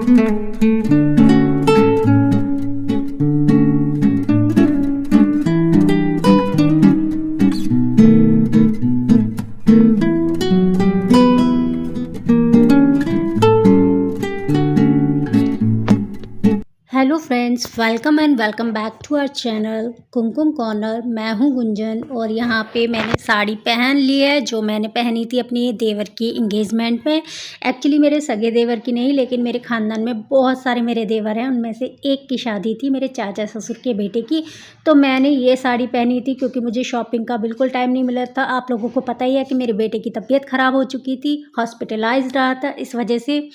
Hello friends, welcome and welcome back to our channel Kumkum corner. मैं हूं गुंजन और यहां पे मैंने साड़ी पहन ली है जो मैंने पहनी थी अपनी देवर की एंगेजमेंट में। एक्चुअली मेरे सगे देवर की नहीं, लेकिन मेरे ख़ानदान में बहुत सारे मेरे देवर हैं, उनमें से एक की शादी थी मेरे चाचा ससुर के बेटे की। तो मैंने ये साड़ी पहनी थी क्योंकि मुझे शॉपिंग का बिल्कुल टाइम नहीं मिला था। आप लोगों को पता ही है कि मेरे बेटे की तबीयत ख़राब हो चुकी थी, हॉस्पिटलाइज्ड रहा था, इस वजह से।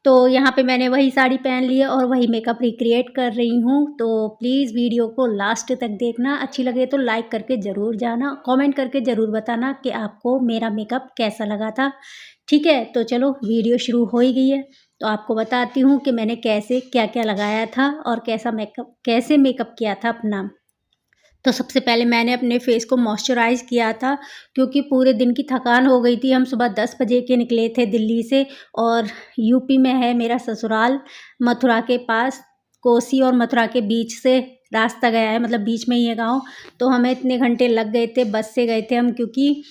तो यहाँ पे मैंने वही साड़ी पहन ली है और वही मेकअप रिक्रिएट कर रही हूँ। तो प्लीज़ वीडियो को लास्ट तक देखना, अच्छी लगे तो लाइक करके ज़रूर जाना, कमेंट करके ज़रूर बताना कि आपको मेरा मेकअप कैसा लगा था। ठीक है, तो चलो वीडियो शुरू हो ही गई है। तो आपको बताती हूँ कि मैंने कैसे क्या क्या लगाया था और कैसे मेकअप किया था अपना। तो सबसे पहले मैंने अपने फेस को मॉइस्चराइज़ किया था क्योंकि पूरे दिन की थकान हो गई थी। हम सुबह 10 बजे के निकले थे दिल्ली से और यूपी में है मेरा ससुराल, मथुरा के पास। कोसी और मथुरा के बीच से रास्ता गया है, मतलब बीच में ही है गाँव। तो हमें इतने घंटे लग गए थे, बस से गए थे हम क्योंकि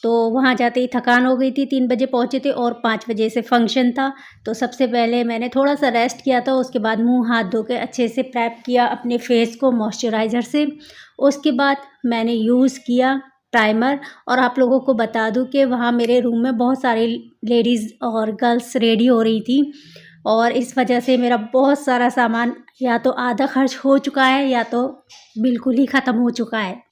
तो वहाँ जाते ही थकान हो गई थी। 3 बजे पहुँचे थे और 5 बजे से फंक्शन था। तो सबसे पहले मैंने थोड़ा-सा रेस्ट किया था, उसके बाद मुँह हाथ धो के अच्छे से प्रेप किया अपने फेस को मॉइस्चराइज़र से। उसके बाद मैंने यूज़ किया प्राइमर। और आप लोगों को बता दूँ कि वहाँ मेरे रूम में बहुत सारी लेडीज़ और गर्ल्स रेडी हो रही थी और इस वजह से मेरा बहुत सारा सामान या तो आधा खर्च हो चुका है या तो बिल्कुल ही ख़त्म हो चुका है।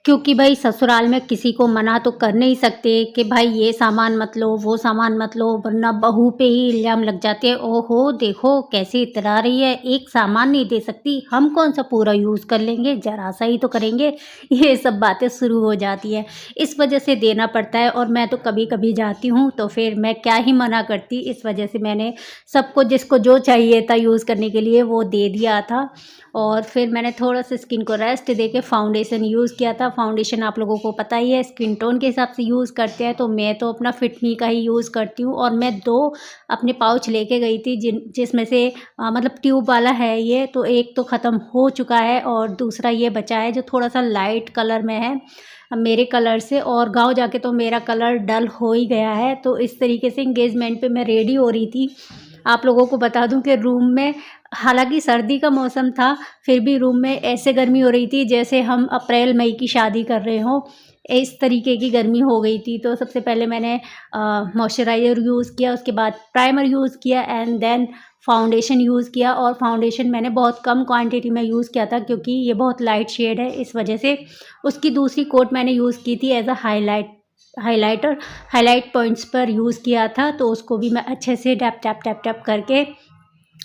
क्योंकि भाई ससुराल में किसी को मना तो कर नहीं सकते कि भाई ये सामान मत लो, वो सामान मत लो, वरना बहू पे ही इल्ज़ाम लग जाते हैं। ओहो! देखो कैसे इतरा रही है, एक सामान नहीं दे सकती, हम कौन-सा पूरा यूज़ कर लेंगे, ज़रा-सा ही तो करेंगे। ये सब बातें शुरू हो जाती हैं। इस वजह से देना पड़ता है और मैं तो कभी-कभी जाती हूँ, तो फिर मैं क्या ही मना करती। इस वजह से मैंने सबको जिसको जो चाहिए था यूज़ करने के लिए वो दे दिया था। और फिर मैंने थोड़ा-सा स्किन को रेस्ट देके फाउंडेशन यूज़ किया था। फाउंडेशन आप लोगों को पता ही है स्किन टोन के हिसाब से यूज़ करते हैं, तो मैं तो अपना फिट मी का ही यूज़ करती हूँ। और मैं 2 अपने पाउच लेके गई थी जिसमें से मतलब ट्यूब वाला है ये, तो एक तो ख़त्म हो चुका है और दूसरा ये बचा है जो थोड़ा-सा लाइट कलर में है मेरे कलर से। और गाँव जाके तो मेरा कलर डल हो ही गया है। तो इस तरीके से एंगेजमेंट पे मैं रेडी हो रही थी। आप लोगों को बता दूं कि रूम में, हालांकि सर्दी का मौसम था, फिर भी रूम में ऐसे गर्मी हो रही थी जैसे हम अप्रैल मई की शादी कर रहे हों, इस तरीके की गर्मी हो गई थी। तो सबसे पहले मैंने मॉइस्चराइज़र यूज़ किया, उसके बाद प्राइमर यूज़ किया एंड देन फाउंडेशन यूज़ किया। और फाउंडेशन मैंने बहुत कम क्वांटिटी में यूज़ किया था क्योंकि ये बहुत लाइट शेड है, इस वजह से। उसकी दूसरी कोट मैंने यूज़ की थी एज अ हाइलाइट पॉइंट्स पर यूज़ किया था। तो उसको भी मैं अच्छे से टैप टैप टैप टैप करके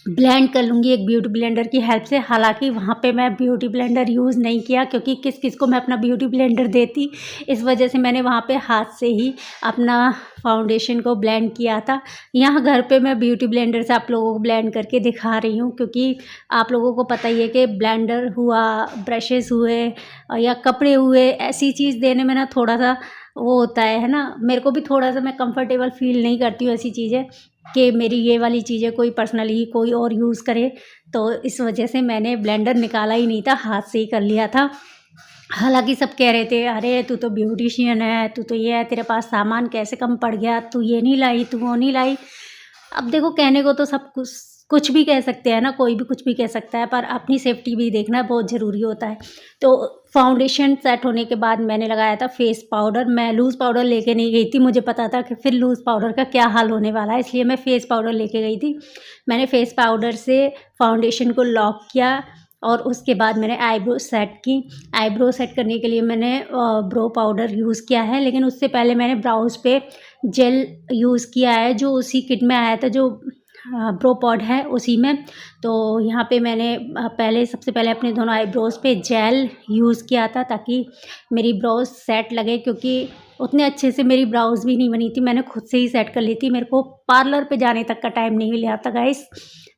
ब्लेंड कर लूँगी एक ब्यूटी ब्लेंडर की हेल्प से। हालाँकि वहाँ पे मैं ब्यूटी ब्लेंडर यूज़ नहीं किया क्योंकि किस-किस को मैं अपना ब्यूटी ब्लेंडर देती, इस वजह से मैंने वहाँ पे हाथ से ही अपना फाउंडेशन को ब्लेंड किया था। यहाँ घर पे मैं ब्यूटी ब्लेंडर से आप लोगों को ब्लेंड करके दिखा रही हूँ क्योंकि आप लोगों को पता ही है कि ब्लेंडर हुआ, ब्रशेज़ हुए या कपड़े हुए, ऐसी चीज़ देने में ना थोड़ा-सा वो होता है ना? मेरे को भी थोड़ा-सा, मैं कंफर्टेबल फ़ील नहीं करती हूँ ऐसी चीज़ें कि मेरी ये वाली चीज़ें कोई पर्सनली कोई और यूज़ करे। तो इस वजह से मैंने ब्लेंडर निकाला ही नहीं था, हाथ से ही कर लिया था। हालाँकि सब कह रहे थे, "अरे! तू तो ब्यूटीशियन है, तू तो ये है, तेरे पास सामान कैसे कम पड़ गया? तू ये नहीं लाई, तू वो नहीं लाई।" अब देखो, कहने को तो सब कुछ भी कह सकते हैं ना, कोई भी कुछ भी कह सकता है, पर अपनी सेफ्टी भी देखना बहुत ज़रूरी होता है। तो फाउंडेशन सेट होने के बाद मैंने लगाया था फेस पाउडर। मैं लूज़ पाउडर लेके नहीं गई थी, मुझे पता था कि फिर लूज़ पाउडर का क्या हाल होने वाला है, इसलिए मैं फेस पाउडर लेके गई थी। मैंने फेस पाउडर से फाउंडेशन को लॉक किया और उसके बाद मैंने आईब्रो सेट की। आईब्रो सेट करने के लिए मैंने ब्रो पाउडर यूज़ किया है, लेकिन उससे पहले मैंने ब्राउज़ पे जेल यूज़ किया है जो उसी किट में आया था, जो ब्रो पॉड है उसी में। तो यहाँ पे मैंने सबसे पहले अपने दोनों आईब्रोज़ पे जेल यूज़ किया था ताकि मेरी ब्रोज़ सेट लगे, क्योंकि उतने अच्छे से मेरी ब्राउज़ भी नहीं बनी थी, मैंने खुद से ही सेट कर ली थी। मेरे को पार्लर पे जाने तक का टाइम नहीं मिला था गाइस।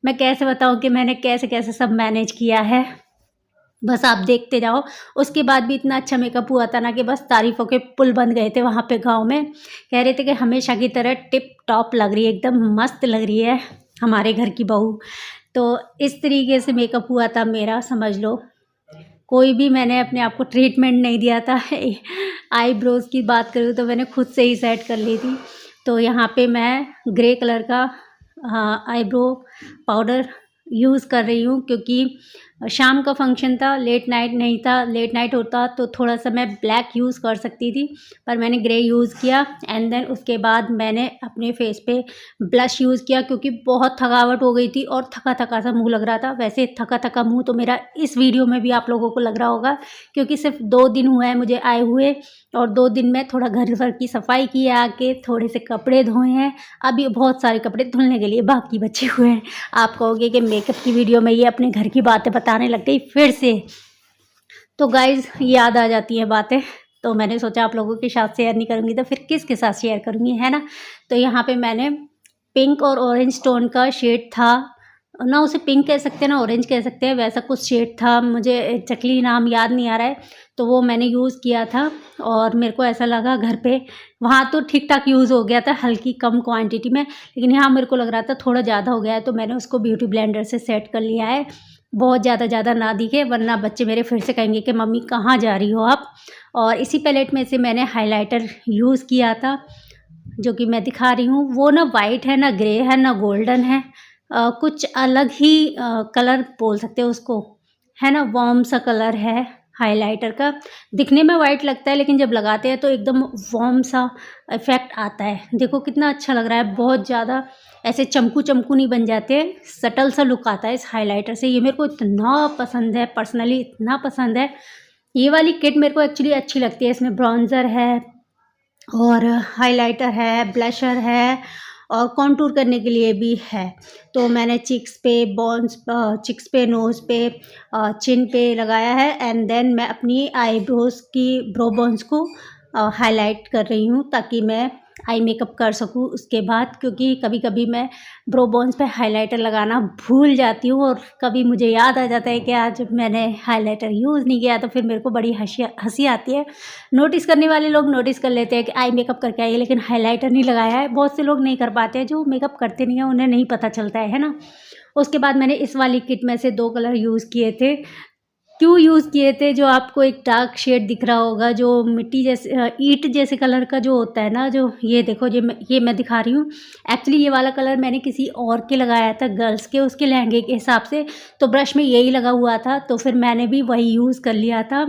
मैं कैसे बताऊँ कि मैंने कैसे-कैसे सब मैनेज किया है, बस आप देखते जाओ। उसके बाद भी इतना अच्छा मेकअप हुआ था ना कि बस तारीफ़ों के पुल बन गए थे वहाँ पे गाँव में। कह रहे थे कि हमेशा की तरह टिप टॉप लग रही है, एकदम मस्त लग रही है। हमारे घर की बहू। तो इस तरीके से मेकअप हुआ था मेरा, समझ लो। कोई भी मैंने अपने आप को ट्रीटमेंट नहीं दिया था। आईब्रोज़ की बात करूँ तो मैंने खुद से ही सेट कर ली थी। तो यहाँ पे मैं ग्रे कलर का आईब्रो पाउडर यूज़ कर रही हूँ, क्योंकि शाम का फंक्शन था, लेट नाइट नहीं था। लेट नाइट होता तो थोड़ा-सा मैं ब्लैक यूज़ कर सकती थी, पर मैंने ग्रे यूज़ किया। एंड देन उसके बाद मैंने अपने फेस पे ब्लश यूज़ किया, क्योंकि बहुत थकावट हो गई थी और थका-थका सा मुँह लग रहा था। वैसे थका-थका मुँह तो मेरा इस वीडियो में भी आप लोगों को लग रहा होगा, क्योंकि सिर्फ़ 2 दिन हुए हैं मुझे आए हुए, और 2 दिन में थोड़ा घर-वर की सफाई की है आके, थोड़े से कपड़े धोए हैं। अभी बहुत सारे कपड़े धुलने के लिए बाकी बचे हुए हैं। आप कहोगे कि मेकअप की वीडियो में ये अपने घर की बातें बताने लग गई फिर से। तो गाइज़ याद आ जाती हैं बातें, तो मैंने सोचा आप लोगों के साथ शेयर नहीं करूँगी तो फिर किसके साथ शेयर करूँगी, है ना? तो यहाँ पे मैंने पिंक और ऑरेंज टोन का शेड था, ना उसे पिंक कह सकते हैं ना ऑरेंज कह सकते हैं, वैसा कुछ शेड था, मुझे एक्ज़ैक्टली नाम याद नहीं आ रहा है। तो वो मैंने यूज़ किया था और मेरे को ऐसा लगा घर पे, वहाँ तो ठीक-ठाक यूज़ हो गया था हल्की कम क्वांटिटी में, लेकिन यहाँ मेरे को लग रहा था थोड़ा ज़्यादा हो गया है, तो मैंने उसको ब्यूटी ब्लेंडर से सेट कर लिया है। बहुत ज़्यादा ना दिखे, वरना बच्चे मेरे फिर से कहेंगे कि मम्मी कहाँ जा रही हो आप। और इसी पैलेट में से मैंने हाइलाइटर यूज़ किया था, जो कि मैं दिखा रही हूँ। वो ना वाइट है, ना ग्रे है, ना गोल्डन है, कुछ अलग ही कलर बोल सकते हो उसको, है ना? वार्म सा कलर है हाइलाइटर का। दिखने में वाइट लगता है, लेकिन जब लगाते हैं तो एकदम वार्म सा इफ़ेक्ट आता है। देखो कितना अच्छा लग रहा है, बहुत ज़्यादा ऐसे चमकू-चमकू नहीं बन जाते, सटल सा लुक आता है इस हाइलाइटर से। ये मेरे को इतना पसंद है, पर्सनली इतना पसंद है। ये वाली किट मेरे को एक्चुअली अच्छी लगती है। इसमें ब्रॉन्ज़र है और हाइलाइटर है, ब्लशर है और कॉन्टूर करने के लिए भी है। तो मैंने चिक्स पे, चिक्स पे, नोज़ पे, चिन पे लगाया है। एंड देन मैं अपनी आईब्रोज़ की ब्रो बोन्स को हाइलाइट कर रही हूँ, ताकि मैं आई मेकअप कर सकूँ उसके बाद, क्योंकि कभी-कभी मैं ब्रो बोन्स पे हाइलाइटर लगाना भूल जाती हूँ और कभी मुझे याद आ जाता है कि आज मैंने हाइलाइटर यूज़ नहीं किया, तो फिर मेरे को बड़ी हँसी आती है। नोटिस करने वाले लोग नोटिस कर लेते हैं कि आई मेकअप करके आई है, लेकिन हाइलाइटर नहीं लगाया है। बहुत से लोग नहीं कर पाते हैं, जो मेकअप करते नहीं हैं उन्हें नहीं पता चलता है ना? उसके बाद मैंने इस वाली किट में से 2 कलर यूज़ किए थे। क्यों यूज़ किए थे? जो आपको एक डार्क शेड दिख रहा होगा, जो मिट्टी जैसे ईंट जैसे कलर का जो होता है ना, जो ये देखो, ये मैं दिखा रही हूँ। एक्चुअली ये वाला कलर मैंने किसी और के लगाया था, गर्ल्स के, उसके लहंगे के हिसाब से, तो ब्रश में यही लगा हुआ था, तो फिर मैंने भी वही यूज़ कर लिया था।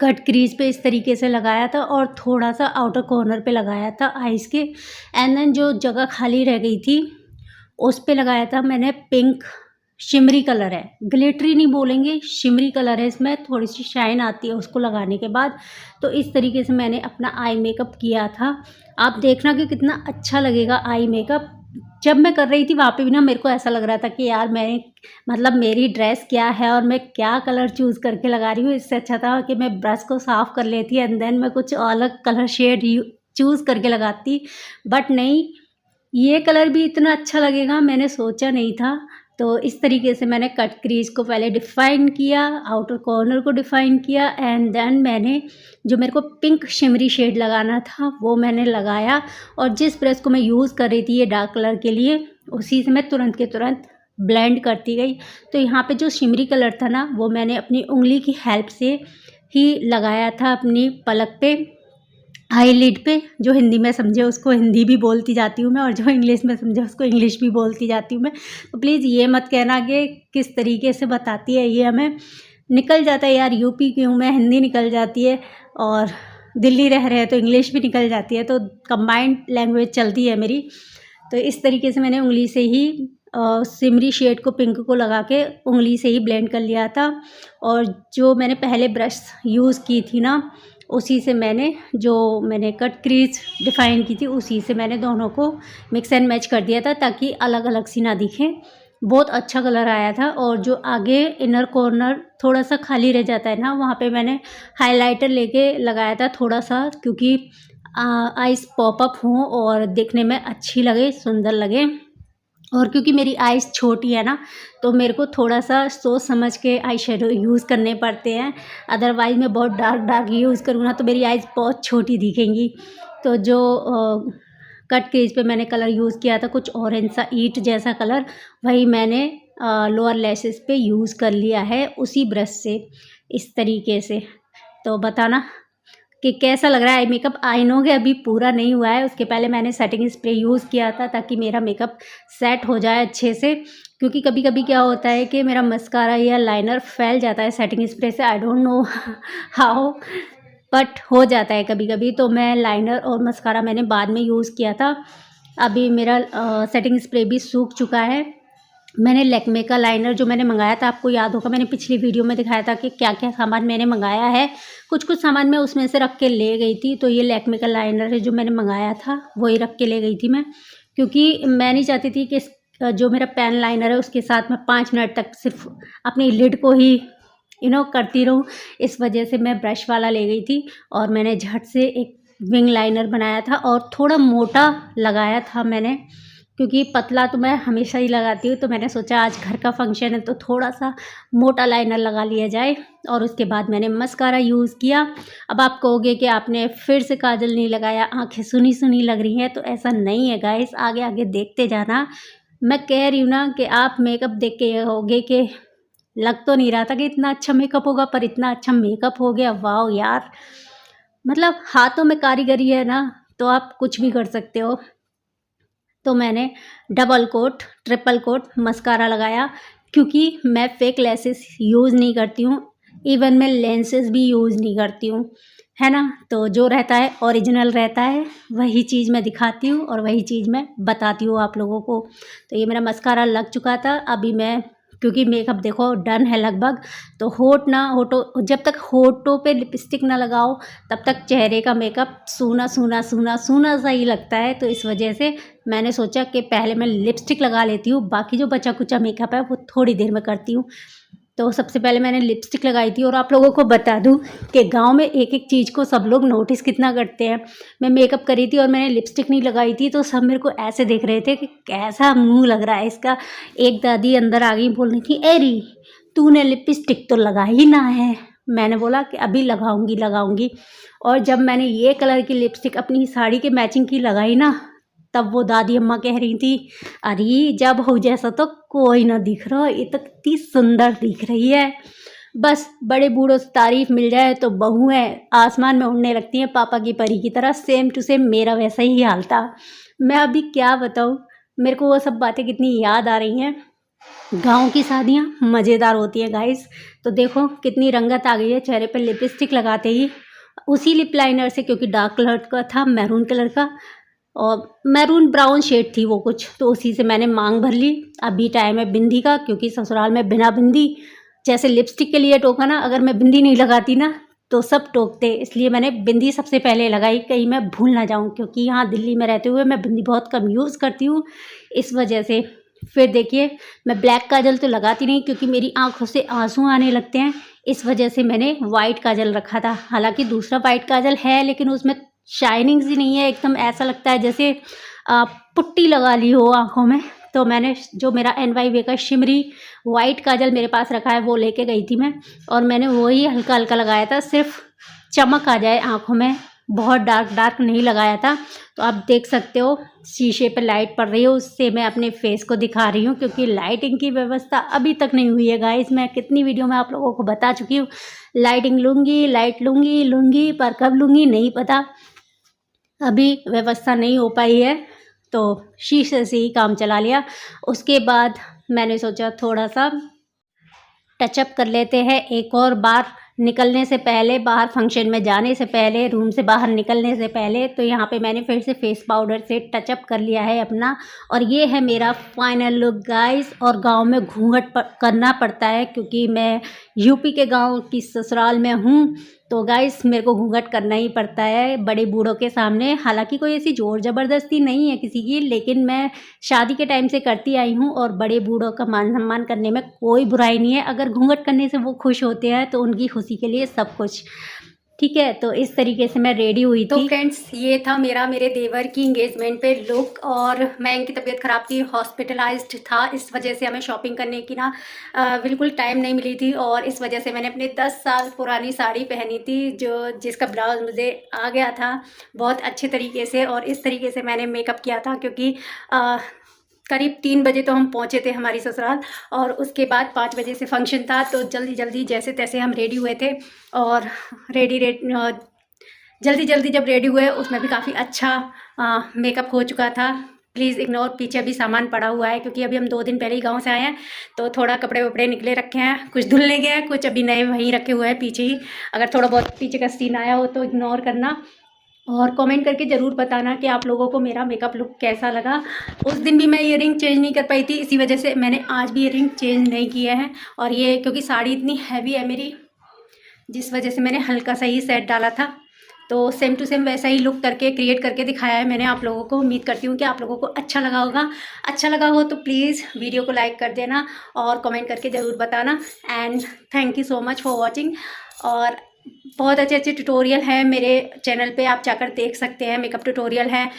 कट क्रीज पे इस तरीके से लगाया था और थोड़ा-सा आउटर कॉर्नर पे लगाया था आइज़ के। एंड देन जो जगह खाली रह गई थी, उस पे लगाया था मैंने पिंक, शिमरी कलर है, ग्लिटरी नहीं बोलेंगे, शिमरी कलर है, इसमें थोड़ी-सी शाइन आती है उसको लगाने के बाद। तो इस तरीके से मैंने अपना आई मेकअप किया था। आप देखना कि कितना अच्छा लगेगा आई मेकअप। जब मैं कर रही थी वहाँ पे भी ना मेरे को ऐसा लग रहा था कि यार मैं, मतलब मेरी ड्रेस क्या है और मैं क्या कलर चूज़ करके लगा रही हूँ। इससे अच्छा था कि मैं ब्रश को साफ़ कर लेती एंड देन मैं कुछ अलग कलर शेड चूज़ करके लगाती, बट नहीं, ये कलर भी इतना अच्छा लगेगा मैंने सोचा नहीं था। तो इस तरीके से मैंने कट क्रीज को पहले डिफ़ाइन किया, आउटर कॉर्नर को डिफ़ाइन किया एंड देन मैंने जो मेरे को पिंक शिमरी शेड लगाना था वो मैंने लगाया, और जिस ब्रश को मैं यूज़ कर रही थी ये डार्क कलर के लिए, उसी से मैं तुरंत के तुरंत ब्लेंड करती गई। तो यहाँ पे जो शिमरी कलर था ना, वो मैंने अपनी उंगली की हेल्प से ही लगाया था अपनी पलक पे, आईलिड पे। जो हिंदी में समझे उसको हिंदी भी बोलती जाती हूँ मैं, और जो इंग्लिश में समझे उसको इंग्लिश भी बोलती जाती हूँ मैं। तो प्लीज़ ये मत कहना कि किस तरीके से बताती है ये, हमें निकल जाता है यार, यूपी की हूँ मैं, हिंदी निकल जाती है और दिल्ली रह रहे हैं तो इंग्लिश भी निकल जाती है, तो कंबाइंड लैंग्वेज चलती है मेरी। तो इस तरीके से मैंने उंगली से ही सिमरी शेड को, पिंक को लगा के उंगली से ही ब्लेंड कर लिया था। और जो मैंने पहले ब्रश यूज़ की थी ना, उसी से मैंने कट क्रीज डिफ़ाइन की थी, उसी से मैंने दोनों को मिक्स एंड मैच कर दिया था, ताकि अलग अलग सी ना दिखें। बहुत अच्छा कलर आया था। और जो आगे इनर कॉर्नर थोड़ा सा खाली रह जाता है ना, वहाँ पे मैंने हाइलाइटर लेके लगाया था थोड़ा सा, क्योंकि आइज़ पॉपअप हों और दिखने में अच्छी लगे, सुंदर लगे। और क्योंकि मेरी आइज़ छोटी है ना, तो मेरे को थोड़ा-सा सोच समझ के आई शेडो यूज़ करने पड़ते हैं। अदरवाइज़ मैं बहुत डार्क यूज़ करूँ ना, तो मेरी आइज़ बहुत छोटी दिखेंगी। तो जो कट क्रीज पे मैंने कलर यूज़ किया था कुछ ऑरेंज सा ईट जैसा कलर, वही मैंने लोअर लैशेस पे यूज़ कर लिया है उसी ब्रश से, इस तरीके से। तो बताना कि कैसा लग रहा है मेकअप। आई नो कि अभी पूरा नहीं हुआ है, उसके पहले मैंने सेटिंग स्प्रे यूज़ किया था ताकि मेरा मेकअप सेट हो जाए अच्छे से, क्योंकि कभी कभी क्या होता है कि मेरा मस्कारा या लाइनर फैल जाता है सेटिंग स्प्रे से। I don't know how, but हो जाता है कभी कभी। तो मैं लाइनर और मस्कारा मैंने बाद में यूज़ किया था। अभी मेरा सेटिंग स्प्रे भी सूख चुका है। मैंने लैक्मे का लाइनर जो मैंने मंगाया था, आपको याद होगा मैंने पिछली वीडियो में दिखाया था कि क्या क्या सामान मैंने मंगाया है। कुछ कुछ सामान मैं उसमें से रख के ले गई थी। तो ये लैक्मे का लाइनर है जो मैंने मंगाया था, वही रख के ले गई थी मैं, क्योंकि मैं नहीं चाहती थी कि जो मेरा पेन लाइनर है उसके साथ मैं 5 मिनट तक सिर्फ अपनी लिड को ही करती रहूँ। इस वजह से मैं ब्रश वाला ले गई थी और मैंने झट से एक विंग लाइनर बनाया था और थोड़ा मोटा लगाया था मैंने, क्योंकि पतला तो मैं हमेशा ही लगाती हूँ। तो मैंने सोचा आज घर का फंक्शन है तो थोड़ा सा मोटा लाइनर लगा लिया जाए। और उसके बाद मैंने मस्कारा यूज़ किया। अब आप कहोगे कि आपने फिर से काजल नहीं लगाया, आंखें सुनी सुनी लग रही हैं, तो ऐसा नहीं है गाइस, आगे आगे देखते जाना। मैं कह रही हूँ ना कि आप मेकअप देख के ये होगे कि लग तो नहीं रहा था कि इतना अच्छा मेकअप होगा, पर इतना अच्छा मेकअप हो गया। वाओ यार, मतलब हाथों में कारीगरी है ना तो आप कुछ भी कर सकते हो। तो मैंने double coat triple coat mascara लगाया, क्योंकि मैं फेक लेसेस यूज़ नहीं करती हूँ, इवन मैं लेंसेज भी यूज़ नहीं करती हूँ, है ना। तो जो रहता है ओरिजिनल रहता है, वही चीज़ मैं दिखाती हूँ और वही चीज़ मैं बताती हूँ आप लोगों को। तो ये मेरा मस्कारा लग चुका था। अभी मैं, क्योंकि मेकअप देखो डन है लगभग, तो जब तक होठों पे लिपस्टिक ना लगाओ तब तक चेहरे का मेकअप सूना सूना सूना सूना सा ही लगता है। तो इस वजह से मैंने सोचा कि पहले मैं लिपस्टिक लगा लेती हूँ, बाकी जो बचा कुचा मेकअप है वो थोड़ी देर में करती हूँ। तो सबसे पहले मैंने लिपस्टिक लगाई थी। और आप लोगों को बता दूं कि गांव में एक एक चीज़ को सब लोग नोटिस कितना करते हैं। मैं मेकअप करी थी और मैंने लिपस्टिक नहीं लगाई थी, तो सब मेरे को ऐसे देख रहे थे कि कैसा मुंह लग रहा है इसका। एक दादी अंदर आ गई बोलने की, एरी तूने लिपस्टिक तो लगा ही ना है। मैंने बोला कि अभी लगाऊंगी। और जब मैंने ये कलर की लिपस्टिक अपनी साड़ी के मैचिंग की लगाई ना, तब वो दादी अम्मा कह रही थी, अरे जब हो जैसा तो कोई ना दिख रहा, ये तो कितनी सुंदर दिख रही है। बस बड़े बूढ़ों से तारीफ मिल जाए तो बहुएं आसमान में उड़ने लगती हैं पापा की परी की तरह। सेम टू सेम मेरा वैसा ही हाल था। मैं अभी क्या बताऊँ, मेरे को वो सब बातें कितनी याद आ रही हैं। गाँव की शादियाँ मज़ेदार होती हैं गाइस। तो देखो कितनी रंगत आ गई है चेहरे पर लिपस्टिक लगाते ही, उसी लिप लाइनर से, क्योंकि डार्क कलर का था, मैरून कलर का और मैरून ब्राउन शेड थी वो कुछ, तो उसी से मैंने मांग भर ली। अभी टाइम है बिंदी का, क्योंकि ससुराल में बिना बिंदी, जैसे लिपस्टिक के लिए टोका ना, अगर मैं बिंदी नहीं लगाती ना तो सब टोकते, इसलिए मैंने बिंदी सबसे पहले लगाई, कहीं मैं भूल ना जाऊं, क्योंकि यहाँ दिल्ली में रहते हुए मैं बिंदी बहुत कम यूज़ करती हूँ, इस वजह से। फिर देखिए, मैं ब्लैक काजल तो लगाती नहीं, क्योंकि मेरी आंखों से आंसू आने लगते हैं, इस वजह से मैंने वाइट काजल रखा था। हालांकि दूसरा वाइट काजल है, लेकिन उसमें शाइनिंग सी नहीं है, एकदम ऐसा लगता है जैसे पुट्टी लगा ली हो आँखों में। तो मैंने जो मेरा NYV का शिमरी वाइट काजल मेरे पास रखा है वो लेके गई थी मैं, और मैंने वही हल्का हल्का लगाया था, सिर्फ चमक आ जाए आँखों में, बहुत डार्क नहीं लगाया था। तो आप देख सकते हो शीशे पे लाइट पड़ रही है, उससे मैं अपने फेस को दिखा रही हूँ, क्योंकि लाइटिंग की व्यवस्था अभी तक नहीं हुई है गाइस। मैं कितनी वीडियो में आप लोगों को बता चुकी हूँ, लाइटिंग लाइट लूँगी, पर कब लूँगी नहीं पता, अभी व्यवस्था नहीं हो पाई है। तो शीशे से ही काम चला लिया। उसके बाद मैंने सोचा थोड़ा सा टचअप कर लेते हैं एक और बार, निकलने से पहले, बाहर फंक्शन में जाने से पहले, रूम से बाहर निकलने से पहले। तो यहाँ पे मैंने फिर से फेस पाउडर से टचअप कर लिया है अपना, और ये है मेरा फाइनल लुक गाइस। और गांव में घूंघट करना पड़ता है, क्योंकि मैं यूपी के गांव की ससुराल में हूँ, तो गाइस मेरे को घूंघट करना ही पड़ता है बड़े बूढ़ों के सामने। हालांकि कोई ऐसी ज़ोर ज़बरदस्ती नहीं है किसी की, लेकिन मैं शादी के टाइम से करती आई हूँ, और बड़े बूढ़ों का मान सम्मान करने में कोई बुराई नहीं है। अगर घूंघट करने से वो खुश होते हैं तो उनकी खुशी के लिए सब कुछ। ठीक है, तो इस तरीके से मैं रेडी हुई थी। तो फ्रेंड्स, ये था मेरे देवर की इंगेजमेंट पे लुक। और मैं, इनकी तबीयत ख़राब थी, हॉस्पिटलाइज्ड था, इस वजह से हमें शॉपिंग करने की ना बिल्कुल टाइम नहीं मिली थी। और इस वजह से मैंने अपनी 10 साल पुरानी साड़ी पहनी थी, जिसका ब्लाउज मुझे आ गया था बहुत अच्छे तरीके से। और इस तरीके से मैंने मेकअप किया था, क्योंकि करीब 3 बजे तो हम पहुँचे थे हमारी ससुराल, और उसके बाद 5 बजे से फंक्शन था। तो जल्दी जल्दी जैसे तैसे हम रेडी हुए थे। और जल्दी जल्दी जब रेडी हुए, उसमें भी काफ़ी अच्छा मेकअप हो चुका था। प्लीज़ इग्नोर, पीछे अभी सामान पड़ा हुआ है, क्योंकि अभी हम 2 दिन पहले ही गांव से आए हैं, तो थोड़ा कपड़े वपड़े निकले रखे हैं, कुछ धुलने गए हैं, कुछ अभी नए वहीं रखे हुए हैं पीछे ही। अगर थोड़ा बहुत पीछे का सीन आया हो तो इग्नोर करना। और कमेंट करके ज़रूर बताना कि आप लोगों को मेरा मेकअप लुक कैसा लगा। उस दिन भी मैं ईयरिंग चेंज नहीं कर पाई थी, इसी वजह से मैंने आज भी ईयरिंग चेंज नहीं किया है। और ये क्योंकि साड़ी इतनी हैवी है मेरी, जिस वजह से मैंने हल्का सा ही सेट डाला था। तो सेम टू सेम वैसा ही लुक करके क्रिएट करके दिखाया है मैंने आप लोगों को। उम्मीद करती हूँ कि आप लोगों को अच्छा लगा होगा। अच्छा लगा हो तो प्लीज़ वीडियो को लाइक कर देना और कमेंट करके ज़रूर बताना। And thank you so much for watching. और बहुत अच्छे अच्छे ट्यूटोरियल हैं मेरे चैनल पे, आप जाकर देख सकते हैं। मेकअप ट्यूटोरियल है,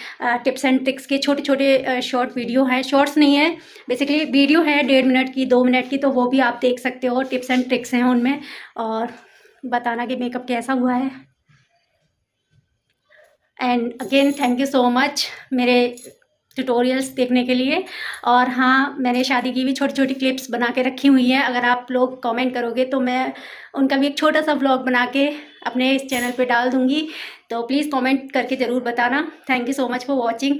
टिप्स एंड ट्रिक्स के छोटे छोटे शॉर्ट वीडियो हैं, शॉर्ट्स नहीं है बेसिकली, वीडियो है 1.5 मिनट की, 2 मिनट की, तो वो भी आप देख सकते हो। टिप्स एंड ट्रिक्स हैं उनमें, और बताना कि मेकअप कैसा हुआ है। And again thank you so much मेरे ट्यूटोरियल्स देखने के लिए। और हाँ, मैंने शादी की भी छोटी छोटी क्लिप्स बना के रखी हुई हैं, अगर आप लोग कमेंट करोगे तो मैं उनका भी एक छोटा सा व्लॉग बना के अपने इस चैनल पे डाल दूँगी। तो प्लीज़ कमेंट करके ज़रूर बताना। Thank you so much for watching.